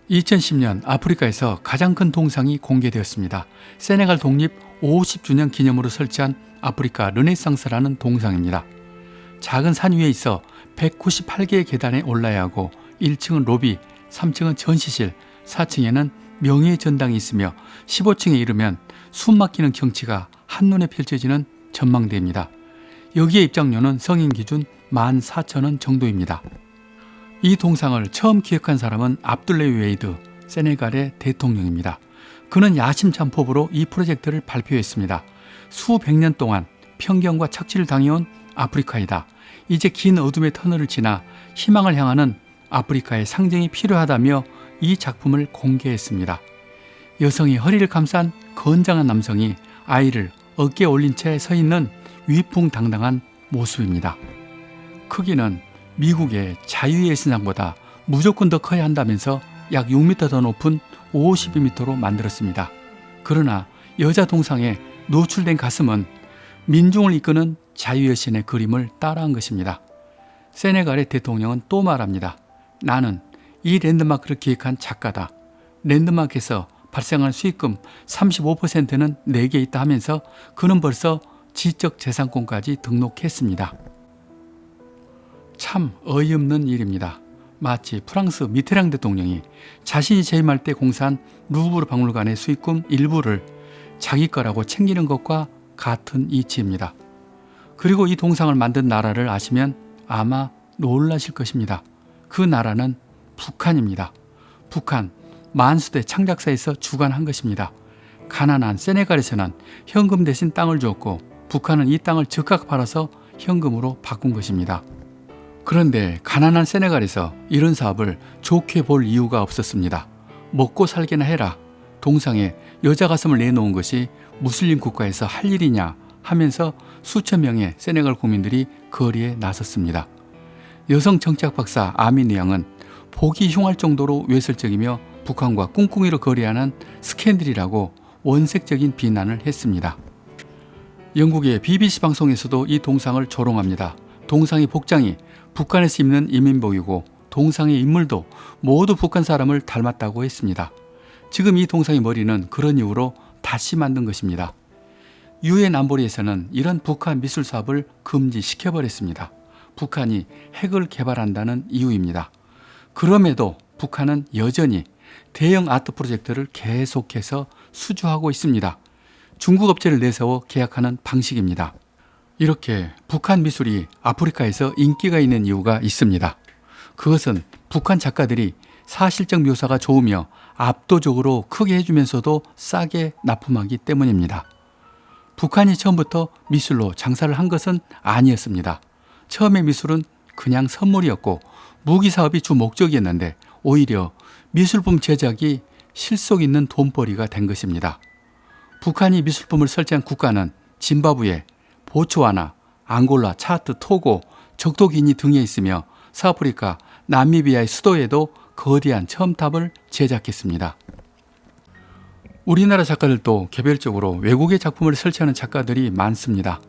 2010년 아프리카에서 가장 큰 동상이 공개되었습니다. 세네갈 독립 50주년 기념으로 설치한 아프리카 르네상스라는 동상입니다. 작은 산 위에 있어 198개의 계단에 올라야 하고 1층은 로비, 3층은 전시실, 4층에는 명예의 전당이 있으며 15층에 이르면 숨막히는 경치가 한눈에 펼쳐지는 전망대입니다. 여기에 입장료는 성인 기준 14,000원 정도입니다. 이 동상을 처음 기획한 사람은 압둘레 웨이드, 세네갈의 대통령입니다. 그는 야심찬 포부로 이 프로젝트를 발표했습니다. 수백 년 동안 편견과 착취를 당해온 아프리카이다. 이제 긴 어둠의 터널을 지나 희망을 향하는 아프리카의 상징이 필요하다며 이 작품을 공개했습니다. 여성이 허리를 감싼 건장한 남성이 아이를 어깨에 올린 채 서 있는 위풍당당한 모습입니다. 크기는 미국의 자유의 신상보다 무조건 더 커야 한다면서 약 6m 더 높은 52m로 만들었습니다. 그러나 여자 동상에 노출된 가슴은 민중을 이끄는 자유의 신의 그림을 따라한 것입니다. 세네갈의 대통령은 또 말합니다. 나는 이 랜드마크를 기획한 작가다. 랜드마크에서 발생한 수익금 35%는 내게 있다 하면서 그는 벌써 지적재산권까지 등록했습니다. 참 어이없는 일입니다. 마치 프랑스 미테랑 대통령이 자신이 재임할 때 공사한 루브르 박물관의 수익금 일부를 자기 거라고 챙기는 것과 같은 이치입니다. 그리고 이 동상을 만든 나라를 아시면 아마 놀라실 것입니다. 그 나라는 북한입니다. 북한 만수대 창작사에서 주관한 것입니다. 가난한 세네갈에서는 현금 대신 땅을 주었고 북한은 이 땅을 즉각 팔아서 현금으로 바꾼 것입니다. 그런데 가난한 세네갈에서 이런 사업을 좋게 볼 이유가 없었습니다. 먹고 살게나 해라. 동상에 여자 가슴을 내놓은 것이 무슬림 국가에서 할 일이냐 하면서 수천 명의 세네갈 국민들이 거리에 나섰습니다. 여성 정치학 박사 아민 리앙은 보기 흉할 정도로 외설적이며 북한과 꿍꿍이로 거래하는 스캔들이라고 원색적인 비난을 했습니다. 영국의 BBC 방송에서도 이 동상을 조롱합니다. 동상의 복장이 북한에서 입는 이민복이고 동상의 인물도 모두 북한 사람을 닮았다고 했습니다. 지금 이 동상의 머리는 그런 이유로 다시 만든 것입니다. 유엔 안보리에서는 이런 북한 미술 사업을 금지시켜버렸습니다. 북한이 핵을 개발한다는 이유입니다. 그럼에도 북한은 여전히 대형 아트 프로젝트를 계속해서 수주하고 있습니다. 중국 업체를 내세워 계약하는 방식입니다. 이렇게 북한 미술이 아프리카에서 인기가 있는 이유가 있습니다. 그것은 북한 작가들이 사실적 묘사가 좋으며 압도적으로 크게 해주면서도 싸게 납품하기 때문입니다. 북한이 처음부터 미술로 장사를 한 것은 아니었습니다. 처음에 미술은 그냥 선물이었고 무기 사업이 주 목적이었는데 오히려 미술품 제작이 실속 있는 돈벌이가 된 것입니다. 북한이 미술품을 설치한 국가는 짐바브웨, 보츠와나, 앙골라, 차트, 토고, 적도기니 등에 있으며 서아프리카, 나미비아의 수도에도 거대한 첨탑을 제작했습니다. 우리나라 작가들도 개별적으로 외국의 작품을 설치하는 작가들이 많습니다.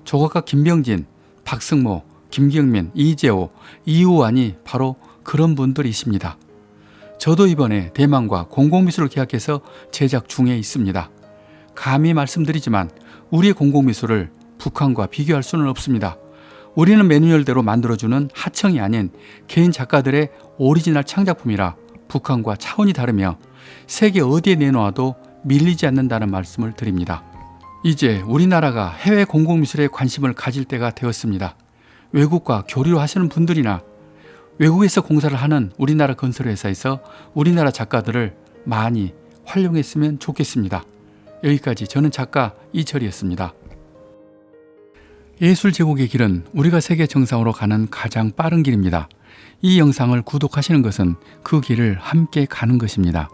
조각가 김병진, 박승모, 김경민, 이재호, 이우환이 바로 그런 분들이십니다. 저도 이번에 대만과 공공미술을 계약해서 제작 중에 있습니다. 감히 말씀드리지만 우리의 공공미술을 북한과 비교할 수는 없습니다. 우리는 매뉴얼대로 만들어주는 하청이 아닌 개인 작가들의 오리지널 창작품이라 북한과 차원이 다르며 세계 어디에 내놓아도 밀리지 않는다는 말씀을 드립니다. 이제 우리나라가 해외 공공미술에 관심을 가질 때가 되었습니다. 외국과 교류를 하시는 분들이나 외국에서 공사를 하는 우리나라 건설회사에서 우리나라 작가들을 많이 활용했으면 좋겠습니다. 여기까지 저는 작가 이철이었습니다. 예술 제국의 길은 우리가 세계 정상으로 가는 가장 빠른 길입니다. 이 영상을 구독하시는 것은 그 길을 함께 가는 것입니다.